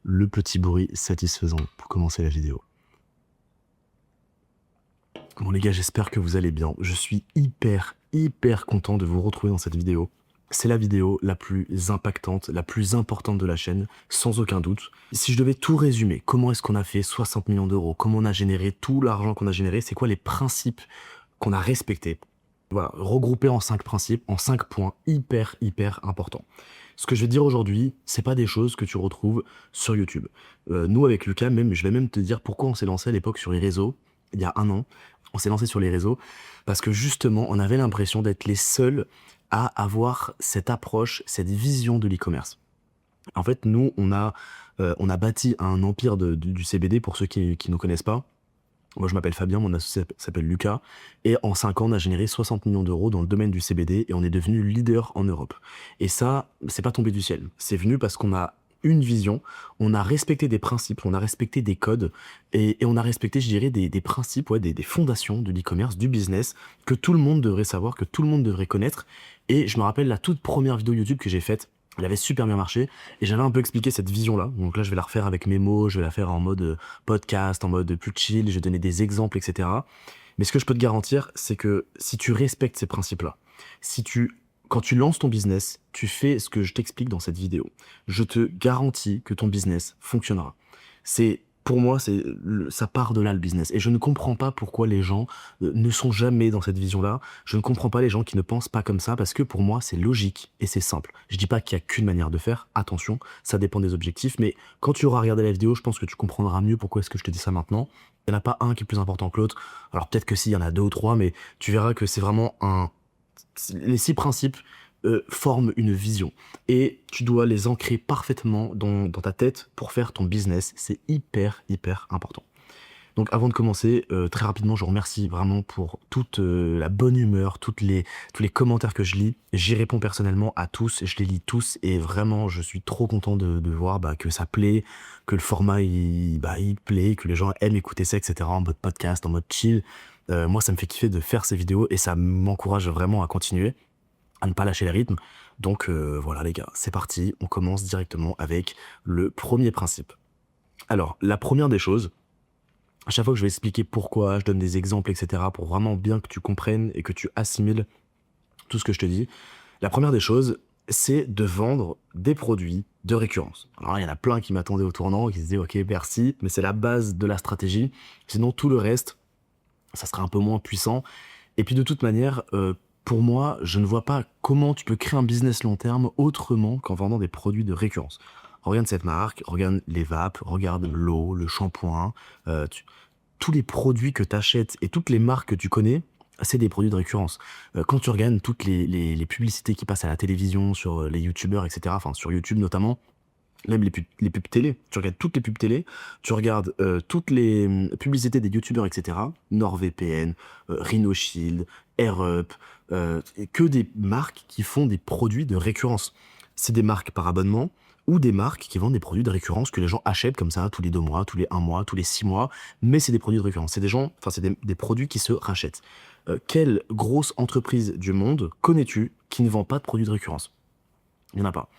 le petit bruit satisfaisant pour commencer la vidéo. Bon les gars, j'espère que vous allez bien. Je suis hyper content de vous retrouver dans cette vidéo. C'est la vidéo la plus impactante, la plus importante de la chaîne, sans aucun doute. Si je devais tout résumer, comment est-ce qu'on a fait 60 millions d'euros, comment on a généré tout l'argent qu'on a généré, c'est quoi les principes qu'on a respectés? Voilà, regroupés en 5 principes, en 5 points hyper importants. Ce que je vais te dire aujourd'hui, c'est pas des choses que tu retrouves sur YouTube. Nous, avec Lucas, même, je vais même te dire pourquoi on s'est lancé à l'époque sur les réseaux, il y a 1 an. On s'est lancé sur les réseaux parce que justement, on avait l'impression d'être les seuls à avoir cette approche, cette vision de l'e-commerce. En fait, nous, on a bâti un empire du CBD, pour ceux qui ne nous connaissent pas. Moi, je m'appelle Fabien, mon associé s'appelle Lucas, et en 5 ans, on a généré 60 millions d'euros dans le domaine du CBD, et on est devenu leader en Europe. Et ça, c'est pas tombé du ciel. C'est venu parce qu'on a une vision, on a respecté des principes, on a respecté des codes, et on a respecté, je dirais, des principes, ouais, des fondations de l'e-commerce, du business, que tout le monde devrait savoir, que tout le monde devrait connaître. Et je me rappelle la toute première vidéo YouTube que j'ai faite, elle avait super bien marché, et j'avais un peu expliqué cette vision-là. Donc là, je vais la refaire avec mes mots, je vais la faire en mode podcast, en mode plus chill, je vais donner des exemples, etc. Mais ce que je peux te garantir, c'est que si tu respectes ces principes-là, quand tu lances ton business, tu fais ce que je t'explique dans cette vidéo, je te garantis que ton business fonctionnera. Pour moi, ça part de là le business. Et je ne comprends pas pourquoi les gens ne sont jamais dans cette vision-là. Je ne comprends pas les gens qui ne pensent pas comme ça, parce que pour moi, c'est logique et c'est simple. Je dis pas qu'il y a qu'une manière de faire. Attention, ça dépend des objectifs. Mais quand tu auras regardé la vidéo, je pense que tu comprendras mieux pourquoi est-ce que je te dis ça maintenant. Il n'y en a pas un qui est plus important que l'autre. Alors peut-être que si, il y en a 2 ou 3, mais tu verras que c'est vraiment les 6 principes forment une vision. Et tu dois les ancrer parfaitement dans ta tête pour faire ton business. C'est hyper important. Donc avant de commencer, très rapidement, je vous remercie vraiment pour toute la bonne humeur, tous les commentaires que je lis. J'y réponds personnellement à tous, je les lis tous, et vraiment, je suis trop content de voir que ça plaît, que le format il plaît, que les gens aiment écouter ça, etc. en mode podcast, en mode chill. Moi, ça me fait kiffer de faire ces vidéos et ça m'encourage vraiment à continuer, à ne pas lâcher le rythme. Donc voilà les gars, c'est parti, on commence directement avec le premier principe. Alors, la première des choses, à chaque fois que je vais expliquer pourquoi, je donne des exemples, etc., pour vraiment bien que tu comprennes et que tu assimiles tout ce que je te dis. La première des choses, c'est de vendre des produits de récurrence. Alors il y en a plein qui m'attendaient au tournant, qui se disaient ok merci, mais c'est la base de la stratégie. Sinon tout le reste, ça sera un peu moins puissant. Et puis de toute manière, pour moi, je ne vois pas comment tu peux créer un business long terme autrement qu'en vendant des produits de récurrence. Regarde cette marque, regarde les vapes, regarde l'eau, le shampoing, tous les produits que tu achètes et toutes les marques que tu connais, c'est des produits de récurrence. Quand tu regardes toutes les publicités qui passent à la télévision, sur les youtubeurs, etc., enfin sur YouTube notamment, même les pubs télé, tu regardes toutes les pubs télé, tu regardes toutes les publicités des youtubeurs, etc., NordVPN, RhinoShield, AirUp, que des marques qui font des produits de récurrence. C'est des marques par abonnement, ou des marques qui vendent des produits de récurrence que les gens achètent comme ça tous les 2 mois, tous les 1 mois, tous les 6 mois, mais c'est des produits de récurrence. C'est des produits qui se rachètent. Quelle grosse entreprise du monde connais-tu qui ne vend pas de produits de récurrence? Il n'y en a pas.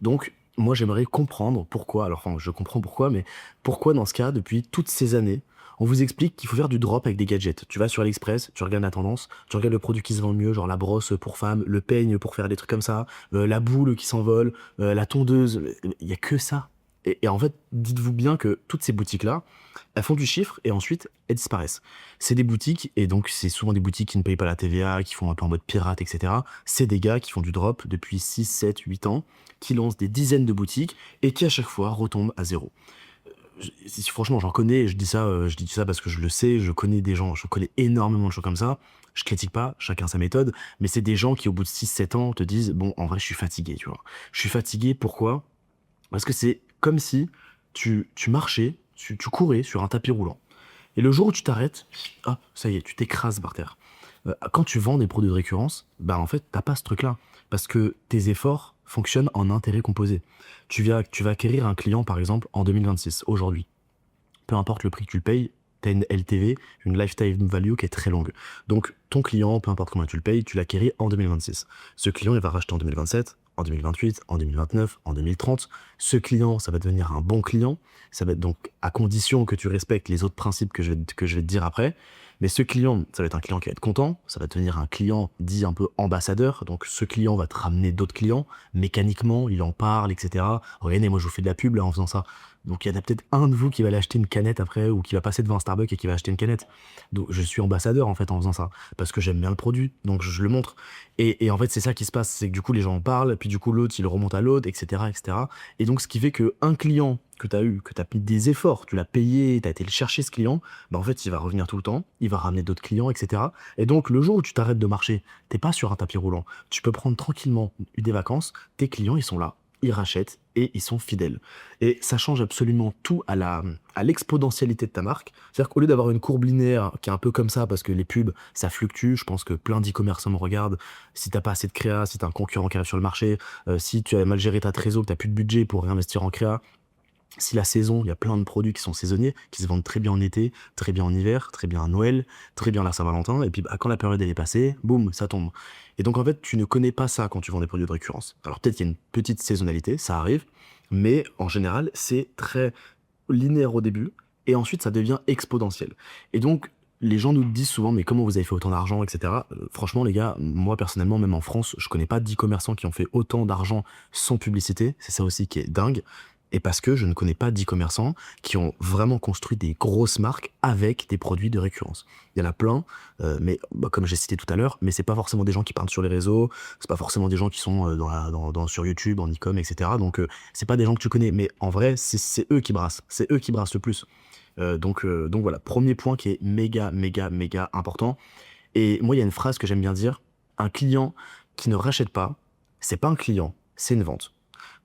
Donc, moi, j'aimerais comprendre pourquoi, alors enfin, je comprends pourquoi, mais pourquoi dans ce cas, depuis toutes ces années, on vous explique qu'il faut faire du drop avec des gadgets. Tu vas sur AliExpress, tu regardes la tendance, tu regardes le produit qui se vend le mieux, genre la brosse pour femme, le peigne pour faire des trucs comme ça, la boule qui s'envole, la tondeuse, il y a que ça. Et en fait, dites-vous bien que toutes ces boutiques-là, elles font du chiffre et ensuite elles disparaissent. C'est des boutiques, et donc c'est souvent des boutiques qui ne payent pas la TVA, qui font un peu en mode pirate, etc. C'est des gars qui font du drop depuis 6, 7, 8 ans, qui lancent des dizaines de boutiques et qui à chaque fois retombent à zéro. Franchement, j'en connais, je dis ça parce que je le sais, je connais des gens, je connais énormément de gens comme ça. Je critique pas, chacun sa méthode, mais c'est des gens qui au bout de 6, 7 ans te disent bon, en vrai, je suis fatigué, tu vois. Je suis fatigué, pourquoi? Parce que c'est comme si tu marchais, tu courais sur un tapis roulant. Et le jour où tu t'arrêtes, ah, ça y est, tu t'écrases par terre. Quand tu vends des produits de récurrence, bah en fait, t'as pas ce truc-là. Parce que tes efforts fonctionnent en intérêt composé. Tu vas acquérir un client, par exemple, en 2026, aujourd'hui. Peu importe le prix que tu le payes, tu as une LTV, une lifetime value qui est très longue. Donc ton client, peu importe comment tu le payes, tu l'acquéris en 2026. Ce client, il va racheter en 2027, en 2028, en 2029, en 2030. Ce client, ça va devenir un bon client. Ça va être donc à condition que tu respectes les autres principes que je vais te dire après. Mais ce client, ça va être un client qui va être content. Ça va devenir un client dit un peu ambassadeur. Donc ce client va te ramener d'autres clients. Mécaniquement, il en parle, etc. Regardez, moi je vous fais de la pub là en faisant ça. Donc il y en a peut-être un de vous qui va aller acheter une canette après ou qui va passer devant un Starbucks et qui va acheter une canette. Donc je suis ambassadeur en fait en faisant ça parce que j'aime bien le produit. Donc je le montre. Et en fait, c'est ça qui se passe, c'est que du coup, les gens en parlent, puis du coup, l'autre, il remonte à l'autre, etc., etc. Et donc, ce qui fait qu'un client que tu as eu, que tu as mis des efforts, tu l'as payé, tu as été le chercher ce client, bah en fait, il va revenir tout le temps, il va ramener d'autres clients, etc. Et donc, le jour où tu t'arrêtes de marcher, t'es pas sur un tapis roulant. Tu peux prendre tranquillement des vacances, tes clients, ils sont là, ils rachètent et ils sont fidèles. Et ça change absolument tout à l'exponentialité de ta marque. C'est-à-dire qu'au lieu d'avoir une courbe linéaire qui est un peu comme ça, parce que les pubs, ça fluctue, je pense que plein d'e-commerçants me regardent, si t'as pas assez de créa, si t'as un concurrent qui arrive sur le marché, si tu as mal géré ta trésor, que t'as plus de budget pour réinvestir en créa, si la saison, il y a plein de produits qui sont saisonniers, qui se vendent très bien en été, très bien en hiver, très bien à Noël, très bien à la Saint-Valentin, et puis bah, quand la période elle est passée, boum, ça tombe. Et donc en fait, tu ne connais pas ça quand tu vends des produits de récurrence. Alors peut-être qu'il y a une petite saisonnalité, ça arrive, mais en général, c'est très linéaire au début, et ensuite ça devient exponentiel. Et donc, les gens nous disent souvent, mais comment vous avez fait autant d'argent, etc. Franchement, les gars, moi personnellement, même en France, je connais pas d'e-commerçants qui ont fait autant d'argent sans publicité. C'est ça aussi qui est dingue. Et parce que je ne connais pas d'e-commerçants qui ont vraiment construit des grosses marques avec des produits de récurrence. Il y en a plein, mais bah, comme j'ai cité tout à l'heure, mais c'est pas forcément des gens qui parlent sur les réseaux, c'est pas forcément des gens qui sont sur YouTube, en e-com, etc. Donc c'est pas des gens que tu connais, mais en vrai, c'est eux qui brassent. C'est eux qui brassent le plus. Donc voilà, premier point qui est méga, méga, méga important. Et moi, il y a une phrase que j'aime bien dire, un client qui ne rachète pas, c'est pas un client, c'est une vente.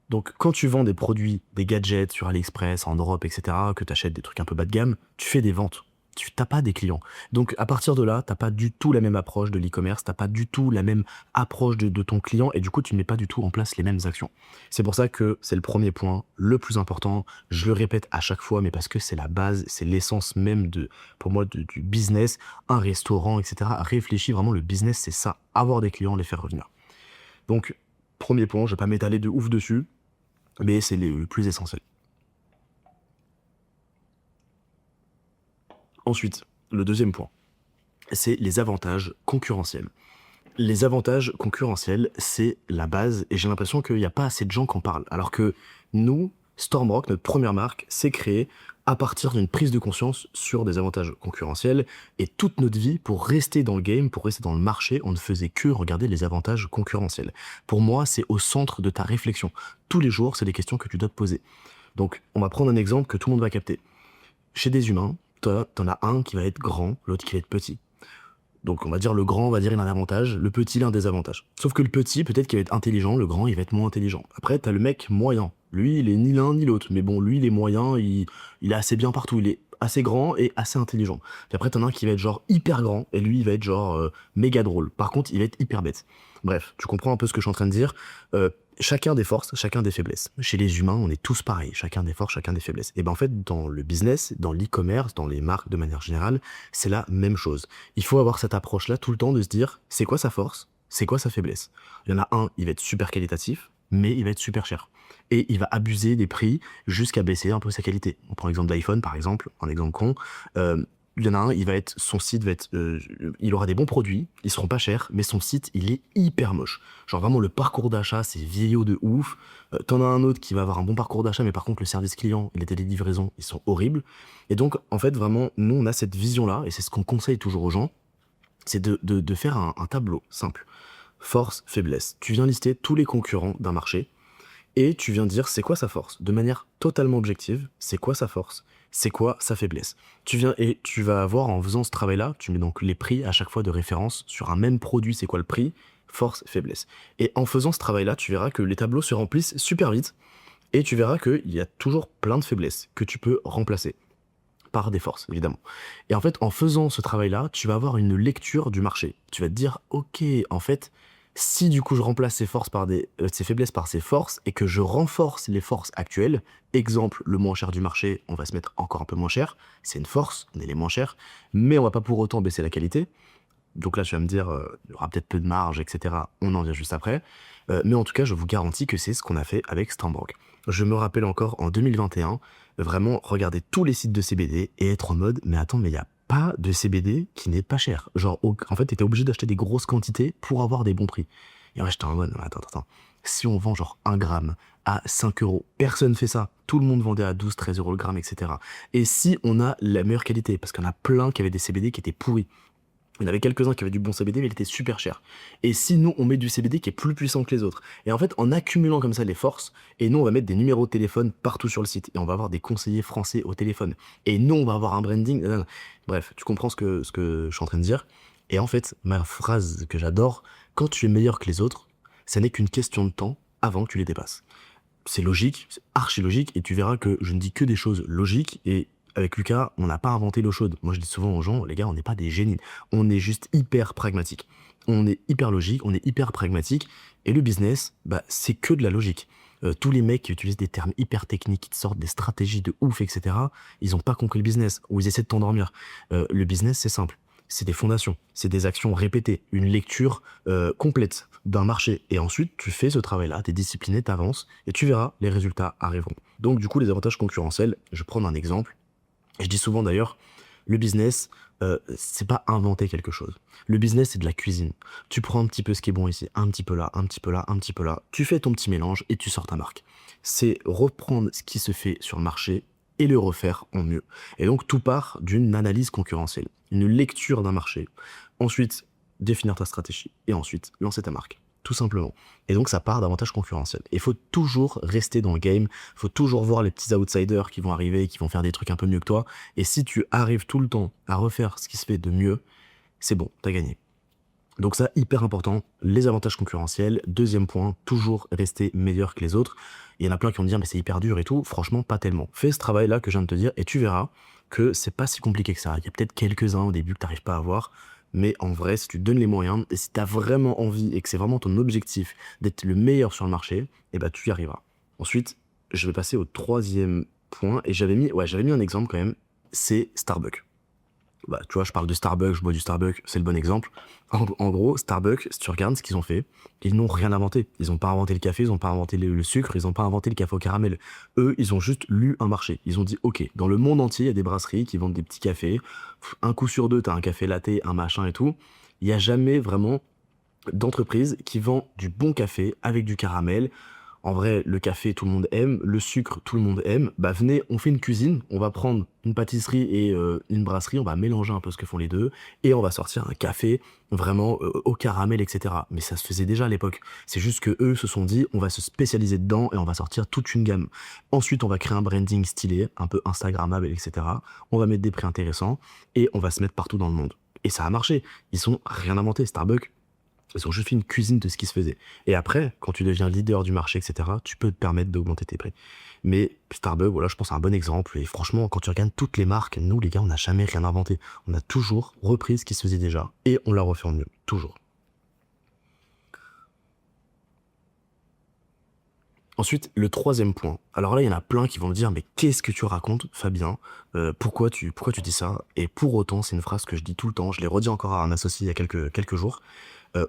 Donc, quand tu vends des produits, des gadgets sur AliExpress, en Europe, etc., que tu achètes des trucs un peu bas de gamme, tu fais des ventes. Tu n'as pas des clients. Donc, à partir de là, tu n'as pas du tout la même approche de l'e-commerce, tu n'as pas du tout la même approche de ton client, et du coup, tu ne mets pas du tout en place les mêmes actions. C'est pour ça que c'est le premier point, le plus important. Je le répète à chaque fois, mais parce que c'est la base, c'est l'essence même pour moi, du business, un restaurant, etc. Réfléchis vraiment, le business, c'est ça, avoir des clients, les faire revenir. Donc, premier point, je ne vais pas m'étaler de ouf dessus, mais c'est le plus essentiel. Ensuite, le deuxième point, c'est les avantages concurrentiels. Les avantages concurrentiels, c'est la base, et j'ai l'impression qu'il n'y a pas assez de gens qui en parlent. Alors que nous, Stormrock, notre première marque, s'est créée à partir d'une prise de conscience sur des avantages concurrentiels, et toute notre vie, pour rester dans le game, pour rester dans le marché, on ne faisait que regarder les avantages concurrentiels. Pour moi, c'est au centre de ta réflexion. Tous les jours, c'est des questions que tu dois te poser. Donc, on va prendre un exemple que tout le monde va capter. Chez des humains, toi, t'en as un qui va être grand, l'autre qui va être petit. Donc on va dire le grand, on va dire il a un avantage, le petit il a un désavantage. Sauf que le petit, peut-être qu'il va être intelligent, le grand il va être moins intelligent. Après t'as le mec moyen, lui il est ni l'un ni l'autre, mais bon lui il est moyen, il est assez bien partout, il est assez grand et assez intelligent. Puis après t'en as un qui va être genre hyper grand, et lui il va être genre méga drôle. Par contre il va être hyper bête. Bref, tu comprends un peu ce que je suis en train de dire. Chacun des forces, chacun des faiblesses. Chez les humains, on est tous pareils, chacun des forces, chacun des faiblesses. Et ben en fait, dans le business, dans l'e-commerce, dans les marques de manière générale, c'est la même chose. Il faut avoir cette approche-là tout le temps de se dire, c'est quoi sa force, c'est quoi sa faiblesse. Il y en a un, il va être super qualitatif, mais il va être super cher. Et il va abuser des prix jusqu'à baisser un peu sa qualité. On prend l'exemple d'iPhone, par exemple, un exemple con. Il y en a un, son site va être, il aura des bons produits, ils seront pas chers, mais son site, il est hyper moche. Genre vraiment le parcours d'achat, c'est vieillot de ouf. T'en as un autre qui va avoir un bon parcours d'achat, mais par contre le service client et les télédivraisons, ils sont horribles. Et donc, en fait, vraiment, nous, on a cette vision-là, et c'est ce qu'on conseille toujours aux gens, c'est de faire un tableau simple. Force, faiblesse. Tu viens lister tous les concurrents d'un marché, et tu viens dire c'est quoi sa force. De manière totalement objective, c'est quoi sa force, c'est quoi sa faiblesse. Tu viens et tu vas avoir, en faisant ce travail-là, tu mets donc les prix à chaque fois de référence sur un même produit, c'est quoi le prix, force, faiblesse. Et en faisant ce travail-là, tu verras que les tableaux se remplissent super vite, et tu verras qu'il y a toujours plein de faiblesses que tu peux remplacer par des forces, évidemment. Et en fait, en faisant ce travail-là, tu vas avoir une lecture du marché. Tu vas te dire, ok, en fait, si du coup je remplace ces faiblesses par ces forces et que je renforce les forces actuelles, exemple le moins cher du marché, on va se mettre encore un peu moins cher, c'est une force, on est les moins chers, mais on va pas pour autant baisser la qualité. Donc là, tu vas me dire, il y aura peut-être peu de marge, etc. On en vient juste après. Mais en tout cas, je vous garantis que c'est ce qu'on a fait avec Stormbank. Je me rappelle encore en 2021, vraiment regarder tous les sites de CBD et être en mode, mais attends, mais il n'y a pas de CBD qui n'est pas cher. Genre, en fait, tu étais obligé d'acheter des grosses quantités pour avoir des bons prix. Et ouais, j'étais en mode, attends. Si on vend genre 1 gramme à 5 euros, personne fait ça. Tout le monde vendait à 12, 13 euros le gramme, etc. Et si on a la meilleure qualité, parce qu'il y en a plein qui avaient des CBD qui étaient pourris. Il y en avait quelques-uns qui avaient du bon CBD, mais il était super cher. Et si nous, on met du CBD qui est plus puissant que les autres, et en fait, en accumulant comme ça les forces, et nous, on va mettre des numéros de téléphone partout sur le site, et on va avoir des conseillers français au téléphone, et nous, on va avoir un branding. Bref, tu comprends ce que je suis en train de dire. Et en fait, ma phrase que j'adore, quand tu es meilleur que les autres, ça n'est qu'une question de temps avant que tu les dépasses. C'est logique, c'est archi logique, et tu verras que je ne dis que des choses logiques, et avec Lucas, on n'a pas inventé l'eau chaude. Moi, je dis souvent aux gens, les gars, on n'est pas des génies. On est juste hyper pragmatique. On est hyper logique, on est hyper pragmatique. Et le business, bah, c'est que de la logique. Tous les mecs qui utilisent des termes hyper techniques, qui te sortent des stratégies de ouf, etc., ils n'ont pas compris le business, ou ils essaient de t'endormir. Le business, c'est simple. C'est des fondations, c'est des actions répétées, une lecture complète d'un marché. Et ensuite, tu fais ce travail-là, t'es discipliné, t'avances, et tu verras, les résultats arriveront. Donc, du coup, les avantages concurrentiels, je vais prendre un exemple. Je dis souvent d'ailleurs, le business, c'est pas inventer quelque chose. Le business, c'est de la cuisine. Tu prends un petit peu ce qui est bon ici, un petit peu là, un petit peu là, un petit peu là. Tu fais ton petit mélange et tu sors ta marque. C'est reprendre ce qui se fait sur le marché et le refaire en mieux. Et donc, tout part d'une analyse concurrentielle, une lecture d'un marché. Ensuite, définir ta stratégie et ensuite, lancer ta marque. Tout simplement. Et donc, ça part d'avantages concurrentiels. Il faut toujours rester dans le game. Il faut toujours voir les petits outsiders qui vont arriver, qui vont faire des trucs un peu mieux que toi. Et si tu arrives tout le temps à refaire ce qui se fait de mieux, c'est bon, t'as gagné. Donc ça, hyper important, les avantages concurrentiels. Deuxième point, toujours rester meilleur que les autres. Il y en a plein qui vont me dire, mais c'est hyper dur et tout. Franchement, pas tellement. Fais ce travail-là que je viens de te dire et tu verras que c'est pas si compliqué que ça. Il y a peut-être quelques-uns au début que t'arrives pas à voir. Mais en vrai, si tu donnes les moyens et si tu as vraiment envie et que c'est vraiment ton objectif d'être le meilleur sur le marché, eh ben, tu y arriveras. Ensuite, je vais passer au troisième point et j'avais mis un exemple quand même, c'est Starbucks. Bah, tu vois, je parle de Starbucks, je bois du Starbucks, c'est le bon exemple. En gros, Starbucks, si tu regardes ce qu'ils ont fait, ils n'ont rien inventé. Ils n'ont pas inventé le café, ils n'ont pas inventé le sucre, ils n'ont pas inventé le café au caramel. Eux, ils ont juste lu un marché. Ils ont dit, ok, dans le monde entier, il y a des brasseries qui vendent des petits cafés. Un coup sur deux, tu as un café latte, un machin et tout. Il n'y a jamais vraiment d'entreprise qui vend du bon café avec du caramel. En vrai, le café, tout le monde aime, le sucre, tout le monde aime. Bah venez, on fait une cuisine, on va prendre une pâtisserie et une brasserie, on va mélanger un peu ce que font les deux, et on va sortir un café vraiment au caramel, etc. Mais ça se faisait déjà à l'époque. C'est juste que eux se sont dit, on va se spécialiser dedans et on va sortir toute une gamme. Ensuite, on va créer un branding stylé, un peu instagrammable, etc. On va mettre des prix intéressants et on va se mettre partout dans le monde. Et ça a marché. Ils sont rien inventé. Starbucks, ils ont juste fait une cuisine de ce qui se faisait. Et après, quand tu deviens leader du marché, etc., tu peux te permettre d'augmenter tes prix. Mais Starbucks, voilà, je pense, c'est un bon exemple. Et franchement, quand tu regardes toutes les marques, nous, les gars, on n'a jamais rien inventé. On a toujours repris ce qui se faisait déjà et on l'a refait en mieux. Toujours. Ensuite, le troisième point. Alors là, il y en a plein qui vont me dire, mais qu'est-ce que tu racontes, Fabien? Pourquoi tu dis ça? Et pour autant, c'est une phrase que je dis tout le temps. Je l'ai redit encore à un associé il y a quelques jours.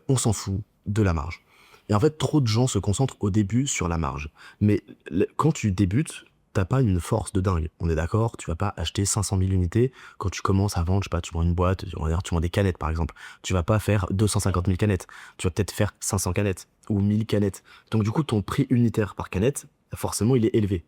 On s'en fout de la marge. Et en fait, trop de gens se concentrent au début sur la marge. Mais quand tu débutes, t'as pas une force de dingue. On est d'accord, tu vas pas acheter 500 000 unités quand tu commences à vendre, je sais pas, tu vends une boîte, on va dire, tu vends des canettes par exemple. Tu vas pas faire 250 000 canettes. Tu vas peut-être faire 500 canettes ou 1000 canettes. Donc du coup, ton prix unitaire par canette, forcément, il est élevé.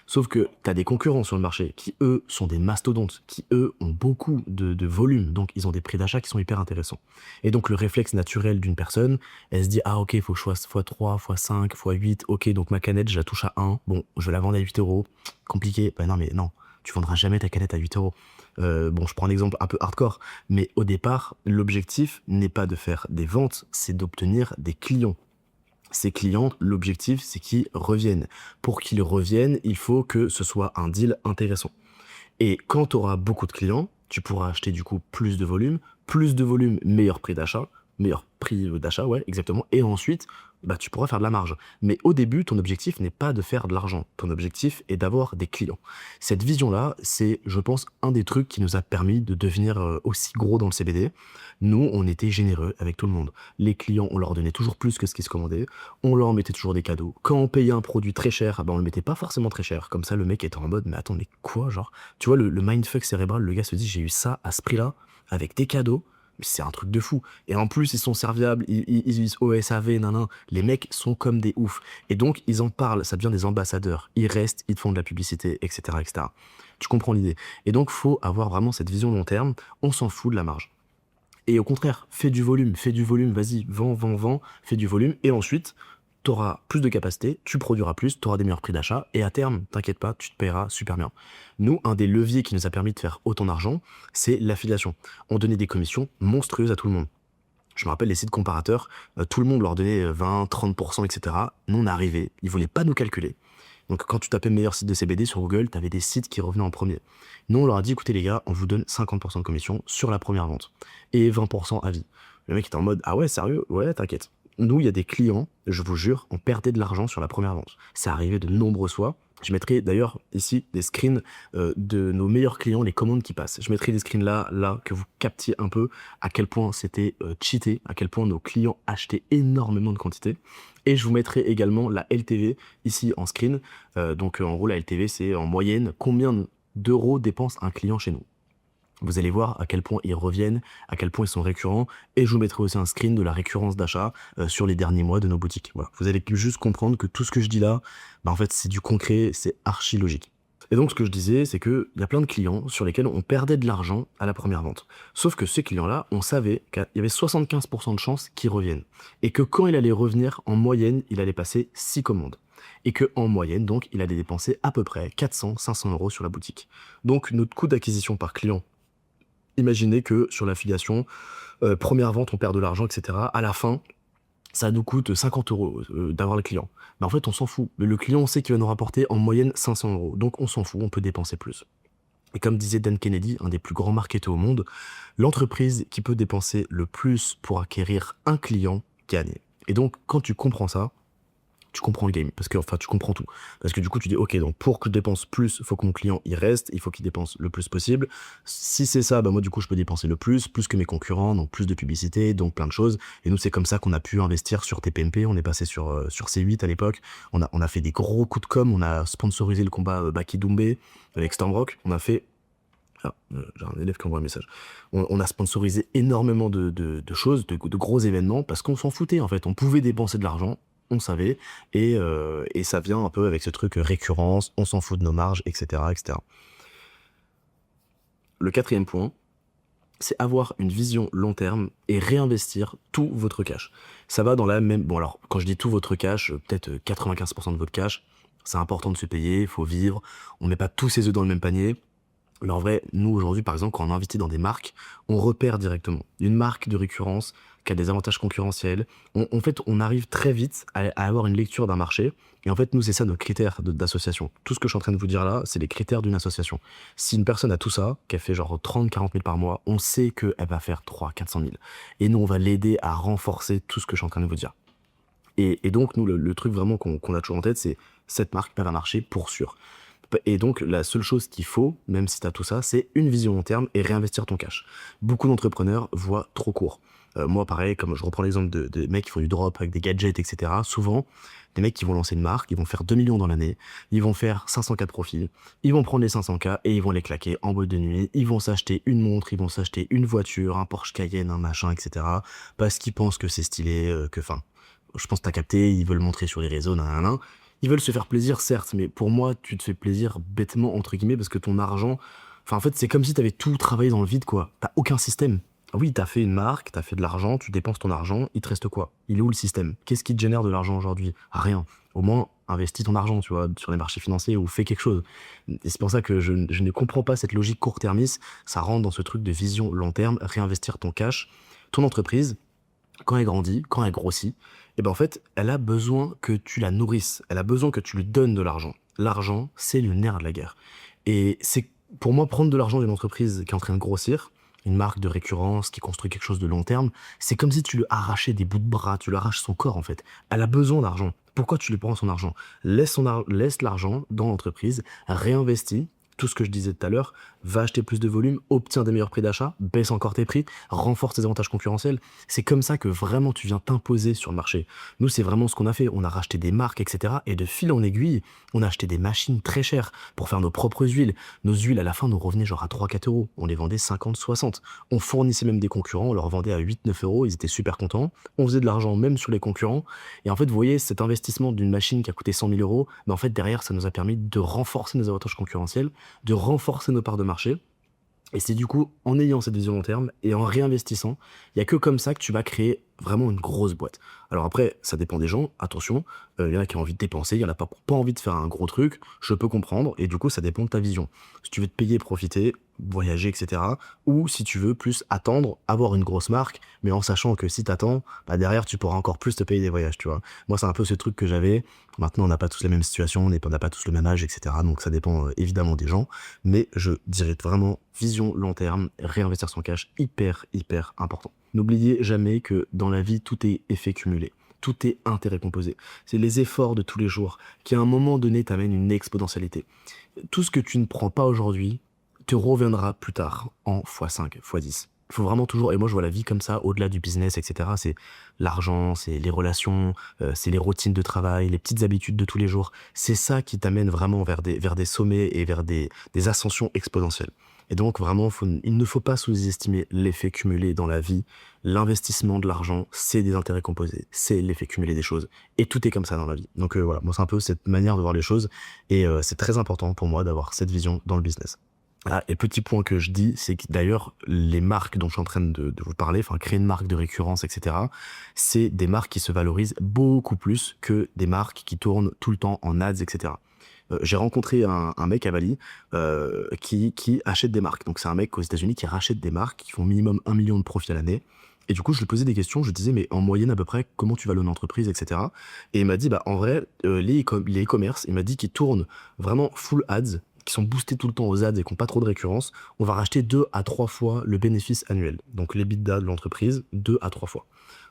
Sauf que tu as des concurrents sur le marché qui, eux, sont des mastodontes, qui, eux, ont beaucoup de volume. Donc, ils ont des prix d'achat qui sont hyper intéressants. Et donc, le réflexe naturel d'une personne, elle se dit, ah, ok, il faut que je fasse x3, x5, x8. Ok, donc ma canette, je la touche à 1. Bon, je vais la vendre à 8 euros. Compliqué. Ben non, mais non, tu vendras jamais ta canette à 8 euros. Bon, je prends un exemple un peu hardcore. Mais au départ, l'objectif n'est pas de faire des ventes, c'est d'obtenir des clients. Ces clients, l'objectif, c'est qu'ils reviennent. Pour qu'ils reviennent, il faut que ce soit un deal intéressant. Et quand tu auras beaucoup de clients, tu pourras acheter du coup plus de volume, meilleur prix d'achat, meilleur prix d'achat, ouais, exactement. Et ensuite, bah, tu pourras faire de la marge. Mais au début, ton objectif n'est pas de faire de l'argent. Ton objectif est d'avoir des clients. Cette vision-là, c'est, je pense, un des trucs qui nous a permis de devenir aussi gros dans le CBD. Nous, on était généreux avec tout le monde. Les clients, on leur donnait toujours plus que ce qu'ils se commandaient. On leur mettait toujours des cadeaux. Quand on payait un produit très cher, bah, on le mettait pas forcément très cher. Comme ça, le mec était en mode, mais attends, mais quoi, genre? Tu vois, le mindfuck cérébral, le gars se dit, j'ai eu ça à ce prix-là, avec des cadeaux. Mais c'est un truc de fou. Et en plus, ils sont serviables, ils disent OSAV, nanan. Les mecs sont comme des oufs. Et donc, ils en parlent, ça devient des ambassadeurs. Ils restent, ils te font de la publicité, etc., etc. Tu comprends l'idée. Et donc, faut avoir vraiment cette vision long terme. On s'en fout de la marge. Et au contraire, fais du volume, vas-y, vends, fais du volume. Et ensuite, tu auras plus de capacité, tu produiras plus, tu auras des meilleurs prix d'achat. Et à terme, t'inquiète pas, tu te paieras super bien. Nous, un des leviers qui nous a permis de faire autant d'argent, c'est l'affiliation. On donnait des commissions monstrueuses à tout le monde. Je me rappelle les sites comparateurs, tout le monde leur donnait 20, 30%, etc. Nous, on est arrivé, ils voulaient pas nous calculer. Donc quand tu tapais meilleur site de CBD sur Google, tu avais des sites qui revenaient en premier. Nous, on leur a dit, écoutez les gars, on vous donne 50% de commission sur la première vente et 20% à vie. Le mec était en mode, ah ouais, sérieux? Ouais, t'inquiète. Nous, il y a des clients, je vous jure, on perdait de l'argent sur la première vente. Ça arrivait de nombreuses fois. Je mettrai d'ailleurs ici des screens de nos meilleurs clients, les commandes qui passent. Je mettrai des screens là, que vous captiez un peu à quel point c'était cheaté, à quel point nos clients achetaient énormément de quantité. Et je vous mettrai également la LTV ici en screen. Donc en gros, la LTV, c'est en moyenne combien d'euros dépense un client chez nous. Vous allez voir à quel point ils reviennent, à quel point ils sont récurrents, et je vous mettrai aussi un screen de la récurrence d'achat sur les derniers mois de nos boutiques. Voilà. Vous allez juste comprendre que tout ce que je dis là, bah en fait c'est du concret, c'est archi logique. Et donc ce que je disais, c'est qu'il y a plein de clients sur lesquels on perdait de l'argent à la première vente. Sauf que ces clients-là, on savait qu'il y avait 75% de chances qu'ils reviennent. Et que quand il allait revenir, en moyenne, il allait passer 6 commandes. Et que en moyenne, donc, il allait dépenser à peu près 400-500 euros sur la boutique. Donc notre coût d'acquisition par client, imaginez que sur l'affiliation, première vente, on perd de l'argent, etc. À la fin, ça nous coûte 50 euros d'avoir le client. Mais en fait, on s'en fout. Le client, on sait qu'il va nous rapporter en moyenne 500 euros. Donc, on s'en fout, on peut dépenser plus. Et comme disait Dan Kennedy, un des plus grands marketeurs au monde, l'entreprise qui peut dépenser le plus pour acquérir un client gagne. Et donc, quand tu comprends ça, tu comprends le game, parce que enfin tu comprends tout. Parce que du coup tu dis ok, donc pour que je dépense plus, il faut que mon client il reste, il faut qu'il dépense le plus possible. Si c'est ça, bah moi du coup je peux dépenser le plus que mes concurrents, donc plus de publicité, donc plein de choses. Et nous c'est comme ça qu'on a pu investir sur TPMP, on est passé sur C8 à l'époque, on a fait des gros coups de com, on a sponsorisé le combat Baki Doumbé avec Stormrock, on a fait... Ah, j'ai un élève qui envoie un message. On a sponsorisé énormément de choses, de gros événements, parce qu'on s'en foutait en fait, on pouvait dépenser de l'argent, on savait, et ça vient un peu avec ce truc récurrence, on s'en fout de nos marges, etc., etc. Le quatrième point, c'est avoir une vision long terme et réinvestir tout votre cash. Ça va dans la même... Bon alors, quand je dis tout votre cash, peut-être 95% de votre cash, c'est important de se payer, il faut vivre, on met pas tous ses œufs dans le même panier. Mais en vrai, nous aujourd'hui, par exemple, quand on investit dans des marques, on repère directement une marque de récurrence qui a des avantages concurrentiels. En fait, on arrive très vite à avoir une lecture d'un marché. Et en fait, nous, c'est ça nos critères d'association. Tout ce que je suis en train de vous dire là, c'est les critères d'une association. Si une personne a tout ça, qu'elle fait genre 30-40 000 par mois, on sait qu'elle va faire 300-400 000. Et nous, on va l'aider à renforcer tout ce que je suis en train de vous dire. Et donc, nous, le truc vraiment qu'on a toujours en tête, c'est cette marque, elle va marcher pour sûr. Et donc, la seule chose qu'il faut, même si tu as tout ça, c'est une vision long terme et réinvestir ton cash. Beaucoup d'entrepreneurs voient trop court. Moi, pareil, comme je reprends l'exemple de mecs qui font du drop avec des gadgets, etc. Souvent, des mecs qui vont lancer une marque, ils vont faire 2 millions dans l'année, ils vont faire 500K de profil, ils vont prendre les 500K et ils vont les claquer en boîte de nuit, ils vont s'acheter une montre, ils vont s'acheter une voiture, un Porsche Cayenne, un machin, etc. Parce qu'ils pensent que c'est stylé, je pense que t'as capté, ils veulent montrer sur les réseaux, nanana. Ils veulent se faire plaisir, certes, mais pour moi, tu te fais plaisir bêtement, entre guillemets, parce que ton argent... Enfin, en fait, c'est comme si t'avais tout travaillé dans le vide, quoi. T'as aucun système. Oui, t'as fait une marque, t'as fait de l'argent, tu dépenses ton argent, il te reste quoi? Il est où le système? Qu'est-ce qui te génère de l'argent aujourd'hui? Rien. Au moins, investis ton argent, tu vois, sur les marchés financiers ou fais quelque chose. Et c'est pour ça que je ne comprends pas cette logique court-termiste. Ça rentre dans ce truc de vision long terme, réinvestir ton cash, ton entreprise, quand elle grandit, quand elle grossit, et ben en fait, elle a besoin que tu la nourrisses, elle a besoin que tu lui donnes de l'argent. L'argent, c'est le nerf de la guerre. Et c'est pour moi prendre de l'argent d'une entreprise qui est en train de grossir, une marque de récurrence qui construit quelque chose de long terme, c'est comme si tu lui arrachais des bouts de bras, tu lui arraches son corps en fait. Elle a besoin d'argent. Pourquoi tu lui prends son argent? Laisse l'argent dans l'entreprise, réinvestis. Tout ce que je disais tout à l'heure, va acheter plus de volume, obtiens des meilleurs prix d'achat, baisse encore tes prix, renforce tes avantages concurrentiels. C'est comme ça que vraiment tu viens t'imposer sur le marché. Nous, c'est vraiment ce qu'on a fait. On a racheté des marques, etc. Et de fil en aiguille, on a acheté des machines très chères pour faire nos propres huiles. Nos huiles, à la fin, nous revenaient genre à 3-4 euros. On les vendait 50, 60. On fournissait même des concurrents, on leur vendait à 8-9 euros. Ils étaient super contents. On faisait de l'argent même sur les concurrents. Et en fait, vous voyez, cet investissement d'une machine qui a coûté 100 000 euros, mais en fait, derrière, ça nous a permis de renforcer nos avantages concurrentiels, de renforcer nos parts de marché. Et c'est du coup en ayant cette vision long terme et en réinvestissant, il n'y a que comme ça que tu vas créer vraiment une grosse boîte. Alors après, ça dépend des gens, attention, il y en a qui ont envie de dépenser, il y en a pas envie de faire un gros truc, je peux comprendre, et du coup ça dépend de ta vision. Si tu veux te payer, profiter, voyager, etc. Ou si tu veux plus attendre, avoir une grosse marque, mais en sachant que si t'attends, bah derrière tu pourras encore plus te payer des voyages, tu vois. Moi c'est un peu ce truc que j'avais, maintenant on n'a pas tous la même situation, on n'a pas tous le même âge, etc. Donc ça dépend évidemment des gens, mais je dirais vraiment vision long terme, réinvestir son cash, hyper important. N'oubliez jamais que dans la vie, tout est effet cumulé. Tout est intérêt composé. C'est les efforts de tous les jours qui, à un moment donné, t'amènent une exponentialité. Tout ce que tu ne prends pas aujourd'hui te reviendra plus tard en x5, x10. Il faut vraiment toujours, et moi je vois la vie comme ça, au-delà du business, etc. C'est l'argent, c'est les relations, c'est les routines de travail, les petites habitudes de tous les jours. C'est ça qui t'amène vraiment vers des sommets et vers des ascensions exponentielles. Et donc vraiment, il ne faut pas sous-estimer l'effet cumulé dans la vie. L'investissement de l'argent, c'est des intérêts composés, c'est l'effet cumulé des choses. Et tout est comme ça dans la vie. Donc voilà, moi c'est un peu cette manière de voir les choses. Et c'est très important pour moi d'avoir cette vision dans le business. Ah, et petit point que je dis, c'est que d'ailleurs, les marques dont je suis en train de vous parler, enfin créer une marque de récurrence, etc., c'est des marques qui se valorisent beaucoup plus que des marques qui tournent tout le temps en ads, etc. J'ai rencontré un mec à Bali qui achète des marques. Donc c'est un mec aux États-Unis qui rachète des marques qui font minimum 1 million de profit à l'année. Et du coup, je lui posais des questions, je lui disais, mais en moyenne à peu près, comment tu valories une entreprise, etc. Et il m'a dit, bah en vrai, les e-commerce, il m'a dit qu'ils tournent vraiment full ads, qui sont boostés tout le temps aux ads et qui n'ont pas trop de récurrence, on va racheter 2 à 3 fois le bénéfice annuel. Donc l'EBITDA de l'entreprise, 2 à 3 fois.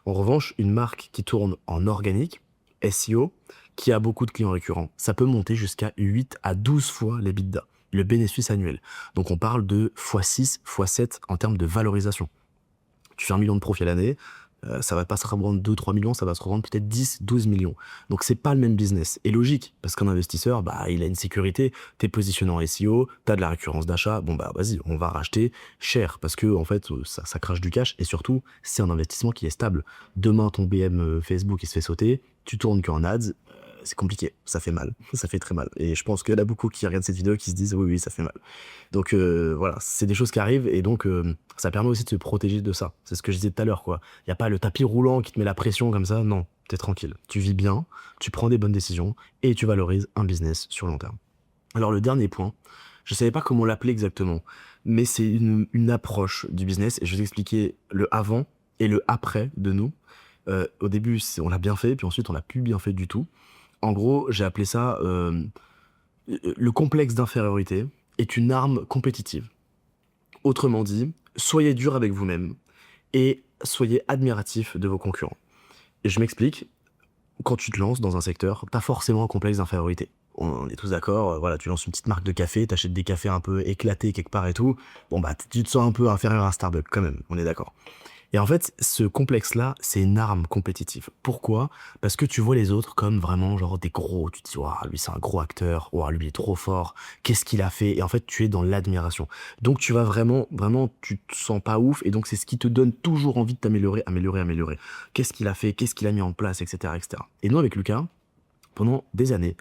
En revanche, une marque qui tourne en organique, SEO, qui a beaucoup de clients récurrents, ça peut monter jusqu'à 8 à 12 fois l'EBITDA, le bénéfice annuel. Donc on parle de x6, x7 en termes de valorisation. Tu fais 1 million de profit à l'année, ça va pas se revendre 2-3 millions, ça va se revendre peut-être 10-12 millions. Donc c'est pas le même business. Et logique, parce qu'un investisseur, bah, il a une sécurité, t'es positionné en SEO, t'as de la récurrence d'achat, bon bah vas-y, on va racheter cher, parce que en fait, ça crache du cash, et surtout, c'est un investissement qui est stable. Demain, ton BM Facebook, il se fait sauter, tu tournes qu'en ads, c'est compliqué, ça fait mal, ça fait très mal. Et je pense qu'il y en a beaucoup qui regardent cette vidéo qui se disent oui, ça fait mal. Donc voilà, c'est des choses qui arrivent et donc ça permet aussi de se protéger de ça. C'est ce que je disais tout à l'heure, quoi. Il n'y a pas le tapis roulant qui te met la pression comme ça, non, t'es tranquille. Tu vis bien, tu prends des bonnes décisions et tu valorises un business sur le long terme. Alors le dernier point, je savais pas comment l'appeler exactement, mais c'est une approche du business et je vais vous expliquer le avant et le après de nous. Au début, on l'a bien fait, puis ensuite on l'a plus bien fait du tout. En gros, j'ai appelé ça le complexe d'infériorité est une arme compétitive. Autrement dit, soyez dur avec vous-même et soyez admiratif de vos concurrents. Et je m'explique, quand tu te lances dans un secteur, t'as forcément un complexe d'infériorité. On est tous d'accord, voilà, tu lances une petite marque de café, t'achètes des cafés un peu éclatés quelque part et tout, bon bah tu te sens un peu inférieur à Starbucks quand même, on est d'accord. Et en fait, ce complexe-là, c'est une arme compétitive. Pourquoi? Parce que tu vois les autres comme vraiment genre des gros. Tu te dis, ouah, lui c'est un gros acteur, ouah, lui il est trop fort, qu'est-ce qu'il a fait? Et en fait, tu es dans l'admiration. Donc tu vas vraiment, tu te sens pas ouf, et donc c'est ce qui te donne toujours envie de t'améliorer, améliorer. Qu'est-ce qu'il a fait? Qu'est-ce qu'il a mis en place, etc., etc. Et nous, avec Lucas, pendant des années,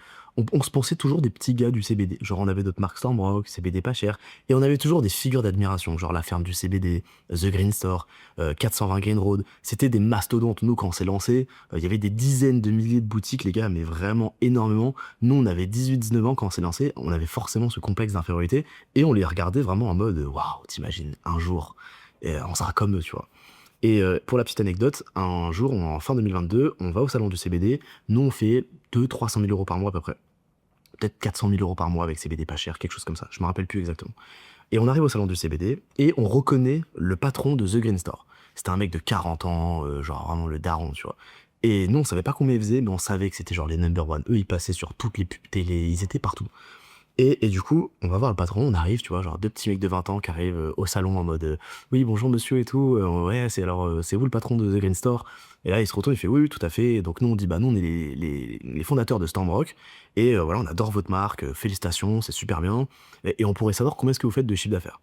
on se pensait toujours des petits gars du CBD. Genre, on avait notre marque Stormbrook, CBD pas cher, et on avait toujours des figures d'admiration, genre la ferme du CBD, The Green Store, 420 Green Road. C'était des mastodontes. Nous, quand on s'est lancé, il y avait des dizaines de milliers de boutiques, les gars, mais vraiment énormément. Nous, on avait 18-19 ans quand on s'est lancé, on avait forcément ce complexe d'infériorité, et on les regardait vraiment en mode, waouh, t'imagines, un jour, on sera comme eux, tu vois. Et pour la petite anecdote, un jour, en fin 2022, on va au salon du CBD. Nous, on fait 200-300 000 euros par mois à peu près. Peut-être 400 000 euros par mois avec CBD pas cher, quelque chose comme ça. Je me rappelle plus exactement. Et on arrive au salon du CBD et on reconnaît le patron de The Green Store. C'était un mec de 40 ans, genre vraiment le daron, tu vois. Et nous, on savait pas combien ils faisaient, mais on savait que c'était genre les number one. Eux, ils passaient sur toutes les pubs télé, ils étaient partout. Et du coup, on va voir le patron, on arrive, tu vois, genre deux petits mecs de 20 ans qui arrivent au salon en mode oui, bonjour monsieur et tout, ouais, c'est vous le patron de The Green Store. Et là, il se retourne, il fait oui, oui, tout à fait. Et donc nous, on dit bah nous, on est les fondateurs de Stormrock. Et voilà, on adore votre marque, félicitations, c'est super bien. Et on pourrait savoir combien est-ce que vous faites de chiffre d'affaires.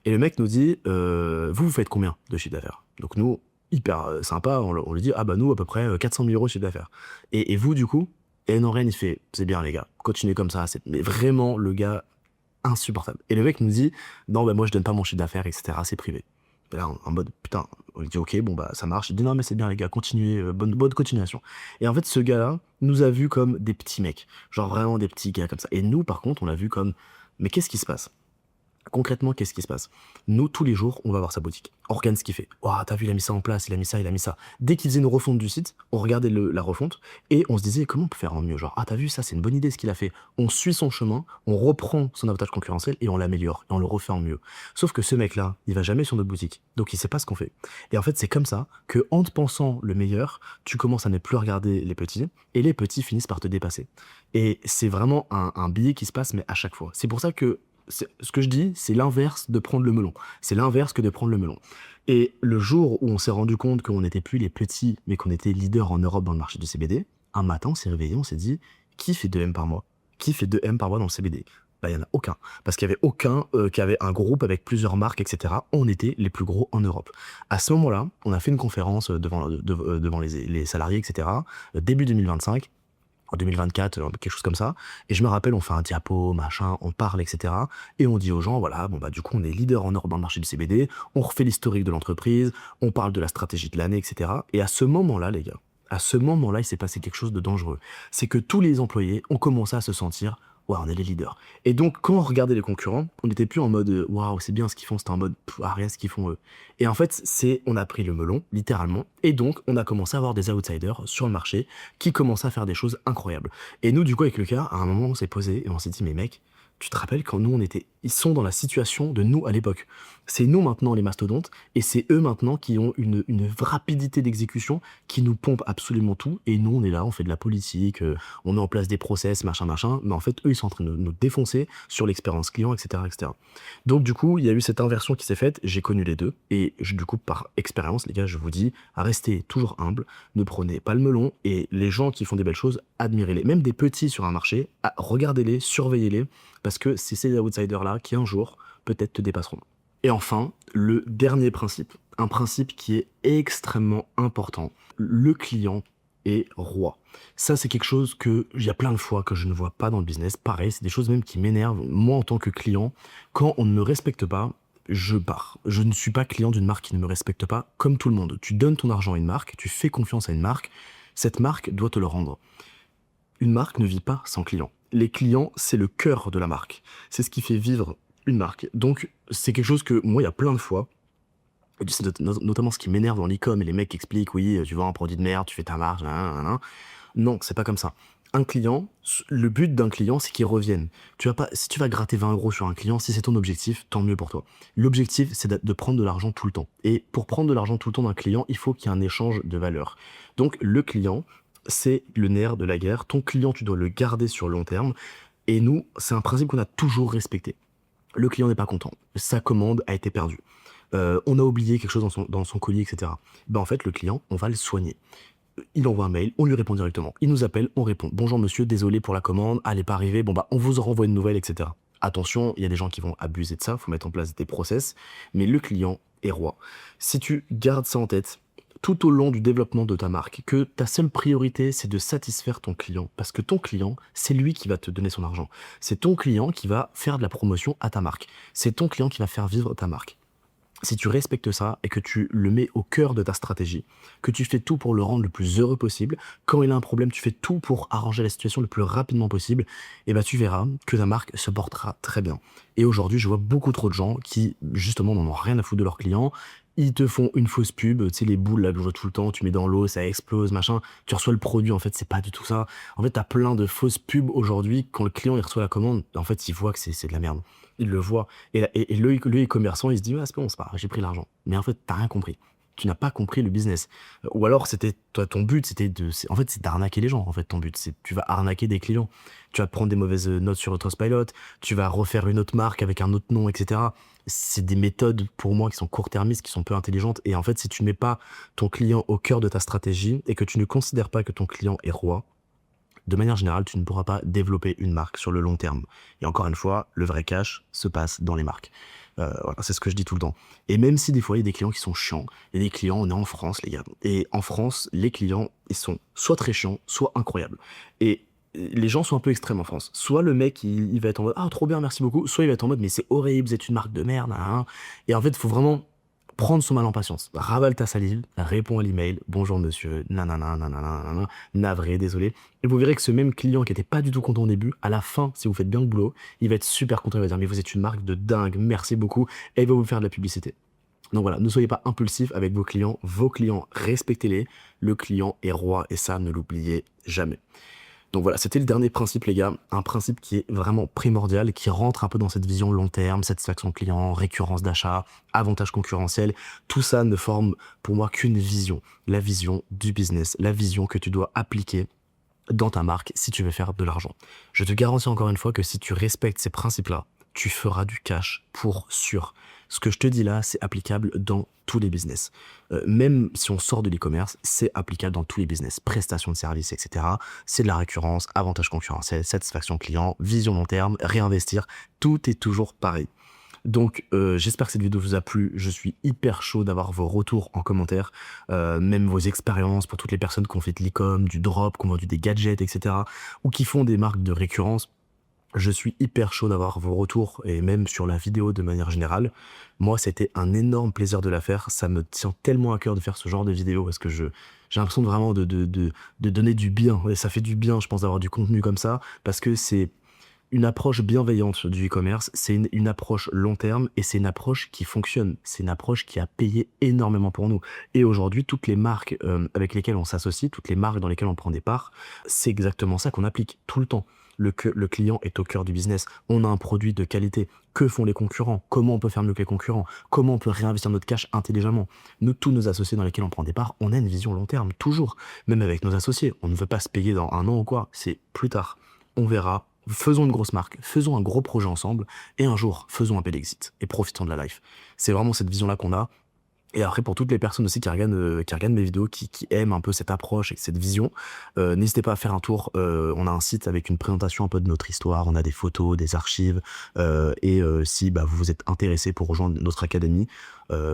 Et le mec nous dit vous faites combien de chiffre d'affaires? Donc nous, hyper sympa, on lui dit ah bah nous, à peu près 400 000 euros de chiffre d'affaires. Et vous, du coup? Et Noren, il fait, c'est bien les gars, continuez comme ça, mais vraiment le gars insupportable. Et le mec nous dit, non, bah moi je donne pas mon chiffre d'affaires, etc., c'est privé. Et là, en mode, putain, on lui dit, ok, bon bah ça marche. Il dit, non, mais c'est bien les gars, continuez, bonne continuation. Et en fait, ce gars-là nous a vus comme des petits mecs, genre vraiment des petits gars comme ça. Et nous, par contre, on l'a vu comme, mais qu'est-ce qui se passe? Concrètement, qu'est-ce qui se passe? Nous, tous les jours, on va voir sa boutique. On regarde ce qu'il fait. Oh, t'as vu, il a mis ça en place, il a mis ça, il a mis ça. Dès qu'il faisait une refonte du site, on regardait la refonte et on se disait comment on peut faire en mieux. Genre, ah, t'as vu, ça, c'est une bonne idée ce qu'il a fait. On suit son chemin, on reprend son avantage concurrentiel et on l'améliore et on le refait en mieux. Sauf que ce mec-là, il va jamais sur notre boutique. Donc, il sait pas ce qu'on fait. Et en fait, c'est comme ça que, en te pensant le meilleur, tu commences à ne plus regarder les petits et les petits finissent par te dépasser. Et c'est vraiment un biais qui se passe, mais à chaque fois. C'est pour ça que ce que je dis, c'est l'inverse de prendre le melon. C'est l'inverse que de prendre le melon. Et le jour où on s'est rendu compte qu'on n'était plus les petits, mais qu'on était leader en Europe dans le marché du CBD, un matin, on s'est réveillé, on s'est dit, qui fait 2 M par mois? Qui fait 2 M par mois dans le CBD? Bah, il n'y en a aucun. Parce qu'il n'y avait aucun qui avait un groupe avec plusieurs marques, etc. On était les plus gros en Europe. À ce moment-là, on a fait une conférence devant les salariés, etc. Début 2025. En 2024, quelque chose comme ça. Et je me rappelle, on fait un diapo, machin, on parle, etc. Et on dit aux gens, voilà, bon bah du coup, on est leader en Europe dans le marché du CBD, on refait l'historique de l'entreprise, on parle de la stratégie de l'année, etc. Et à ce moment-là, les gars, à ce moment-là, il s'est passé quelque chose de dangereux. C'est que tous les employés ont commencé à se sentir, ouais, on est les leaders. Et donc, quand on regardait les concurrents, on n'était plus en mode, waouh, c'est bien ce qu'ils font, c'était en mode, rien ce qu'ils font eux. Et en fait, on a pris le melon, littéralement, et donc, on a commencé à avoir des outsiders sur le marché qui commençaient à faire des choses incroyables. Et nous, du coup, avec Lucas, à un moment, on s'est posé et on s'est dit, mais mec, tu te rappelles quand nous, ils sont dans la situation de nous à l'époque. C'est nous maintenant les mastodontes, et c'est eux maintenant qui ont une rapidité d'exécution qui nous pompe absolument tout, et nous, on est là, on fait de la politique, on met en place des process, machin, mais en fait, eux, ils sont en train de nous défoncer sur l'expérience client, etc., etc. Donc, du coup, il y a eu cette inversion qui s'est faite, j'ai connu les deux, et du coup, par expérience, les gars, je vous dis, restez toujours humble, ne prenez pas le melon, et les gens qui font des belles choses, admirez-les. Même des petits sur un marché, regardez-les, surveillez-les, parce que c'est ces outsiders-là qui, un jour, peut-être te dépasseront. Et enfin, le dernier principe, un principe qui est extrêmement important. Le client est roi. Ça, c'est quelque chose il y a plein de fois que je ne vois pas dans le business. Pareil, c'est des choses même qui m'énervent. Moi, en tant que client, quand on ne me respecte pas, je pars. Je ne suis pas client d'une marque qui ne me respecte pas, comme tout le monde. Tu donnes ton argent à une marque, tu fais confiance à une marque, cette marque doit te le rendre. Une marque ne vit pas sans clients. Les clients, c'est le cœur de la marque. C'est ce qui fait vivre une marque. Donc, c'est quelque chose que, moi, il y a plein de fois, c'est notamment ce qui m'énerve dans l'e-com, et les mecs expliquent, oui, tu vends un produit de merde, tu fais ta marge, non, c'est pas comme ça. Un client, le but d'un client, c'est qu'il revienne. Si tu vas gratter 20 euros sur un client, si c'est ton objectif, tant mieux pour toi. L'objectif, c'est de prendre de l'argent tout le temps. Et pour prendre de l'argent tout le temps d'un client, il faut qu'il y ait un échange de valeur. Donc, le client, c'est le nerf de la guerre. Ton client, tu dois le garder sur le long terme. Et nous, c'est un principe qu'on a toujours respecté. Le client n'est pas content. Sa commande a été perdue. On a oublié quelque chose dans son colis, etc. Ben en fait, le client, on va le soigner. Il envoie un mail, on lui répond directement. Il nous appelle, on répond. Bonjour monsieur, désolé pour la commande, elle n'est pas arrivée, bon bah on vous renvoie une nouvelle, etc. Attention, il y a des gens qui vont abuser de ça, il faut mettre en place des process, mais le client est roi. Si tu gardes ça en tête, tout au long du développement de ta marque, que ta seule priorité, c'est de satisfaire ton client. Parce que ton client, c'est lui qui va te donner son argent. C'est ton client qui va faire de la promotion à ta marque. C'est ton client qui va faire vivre ta marque. Si tu respectes ça et que tu le mets au cœur de ta stratégie, que tu fais tout pour le rendre le plus heureux possible, quand il a un problème, tu fais tout pour arranger la situation le plus rapidement possible, et ben tu verras que ta marque se portera très bien. Et aujourd'hui, je vois beaucoup trop de gens qui, justement, n'en ont rien à foutre de leurs clients. Ils te font une fausse pub, tu sais, les boules là que je vois tout le temps, tu mets dans l'eau, ça explose, machin. Tu reçois le produit, en fait, c'est pas du tout ça. En fait, t'as plein de fausses pubs aujourd'hui. Quand le client il reçoit la commande, en fait, il voit que c'est de la merde. Il le voit. Et le e-commerçant, il se dit, ah, c'est bon, c'est pas grave, j'ai pris l'argent. Mais en fait, t'as rien compris. Tu n'as pas compris le business. Ou alors, c'était, toi, ton but, en fait, c'est d'arnaquer les gens, en fait, ton but. Tu vas arnaquer des clients. Tu vas prendre des mauvaises notes sur Trustpilot, tu vas refaire une autre marque avec un autre nom, etc. C'est des méthodes, pour moi, qui sont court-termistes, qui sont peu intelligentes. Et en fait, si tu ne mets pas ton client au cœur de ta stratégie et que tu ne considères pas que ton client est roi, de manière générale, tu ne pourras pas développer une marque sur le long terme. Et encore une fois, le vrai cash se passe dans les marques. Voilà, c'est ce que je dis tout le temps. Et même si des fois, il y a des clients qui sont chiants, il y a des clients, on est en France, les gars. Et en France, les clients, ils sont soit très chiants, soit incroyables. Et les gens sont un peu extrêmes en France. Soit le mec, il va être en mode «Ah, trop bien, merci beaucoup», soit il va être en mode «Mais c'est horrible, vous êtes une marque de merde, hein». Et en fait, il faut vraiment prendre son mal en patience. Ravale ta salive, réponds à l'email, bonjour monsieur, nanana, nanana, nanana, navré, désolé. Et vous verrez que ce même client qui était pas du tout content au début, à la fin, si vous faites bien le boulot, il va être super content, il va dire mais vous êtes une marque de dingue, merci beaucoup, et il va vous faire de la publicité. Donc voilà, ne soyez pas impulsif avec vos clients, respectez-les, le client est roi, et ça, ne l'oubliez jamais. Donc voilà, c'était le dernier principe, les gars. Un principe qui est vraiment primordial, qui rentre un peu dans cette vision long terme, satisfaction client, récurrence d'achat, avantage concurrentiel. Tout ça ne forme pour moi qu'une vision. La vision du business, la vision que tu dois appliquer dans ta marque si tu veux faire de l'argent. Je te garantis encore une fois que si tu respectes ces principes-là, tu feras du cash pour sûr. Ce que je te dis là, c'est applicable dans tous les business. Même si on sort de l'e-commerce, c'est applicable dans tous les business. Prestations de services, etc. C'est de la récurrence, avantage concurrentiel, satisfaction client, vision long terme, réinvestir. Tout est toujours pareil. Donc j'espère que cette vidéo vous a plu, je suis hyper chaud d'avoir vos retours en commentaire, même vos expériences pour toutes les personnes qui ont fait de l'e-com, du drop, qui ont vendu des gadgets, etc. ou qui font des marques de récurrence. Je suis hyper chaud d'avoir vos retours et même sur la vidéo de manière générale. Moi, c'était un énorme plaisir de la faire. Ça me tient tellement à cœur de faire ce genre de vidéo parce que j'ai l'impression vraiment de donner du bien. Et ça fait du bien, je pense, d'avoir du contenu comme ça parce que c'est une approche bienveillante du e-commerce, c'est une approche long terme et c'est une approche qui fonctionne. C'est une approche qui a payé énormément pour nous. Et aujourd'hui, toutes les marques avec lesquelles on s'associe, toutes les marques dans lesquelles on prend des parts, c'est exactement ça qu'on applique tout le temps. Le client est au cœur du business. On a un produit de qualité. Que font les concurrents? Comment on peut faire mieux que les concurrents? Comment on peut réinvestir notre cash intelligemment? Nous, tous nos associés dans lesquels on prend des parts, on a une vision long terme, toujours. Même avec nos associés, on ne veut pas se payer dans un an ou quoi. C'est plus tard. On verra. Faisons une grosse marque, faisons un gros projet ensemble, et un jour, faisons un bel exit, et profitons de la life. C'est vraiment cette vision-là qu'on a. Et après, pour toutes les personnes aussi qui regardent mes vidéos, qui aiment un peu cette approche et cette vision, n'hésitez pas à faire un tour. On a un site avec une présentation un peu de notre histoire, on a des photos, des archives, et si vous vous êtes intéressé pour rejoindre notre académie,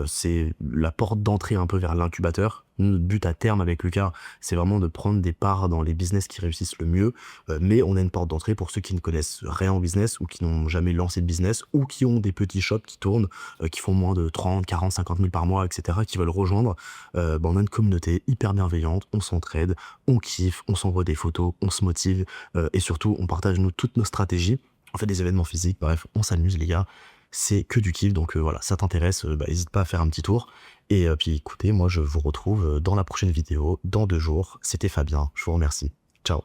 c'est la porte d'entrée un peu vers l'incubateur. Notre but à terme avec Lucas, c'est vraiment de prendre des parts dans les business qui réussissent le mieux, mais on a une porte d'entrée pour ceux qui ne connaissent rien au business ou qui n'ont jamais lancé de business ou qui ont des petits shops qui tournent, qui font moins de 30, 40, 50 000 par mois, etc., qui veulent rejoindre. On a une communauté hyper bienveillante, on s'entraide, on kiffe, on s'envoie des photos, on se motive, et surtout, on partage toutes nos stratégies. On fait des événements physiques, bref, on s'amuse les gars. C'est que du kiff, donc voilà, ça t'intéresse, n'hésite pas à faire un petit tour. Et puis écoutez, moi je vous retrouve dans la prochaine vidéo, dans 2 jours. C'était Fabien, je vous remercie. Ciao.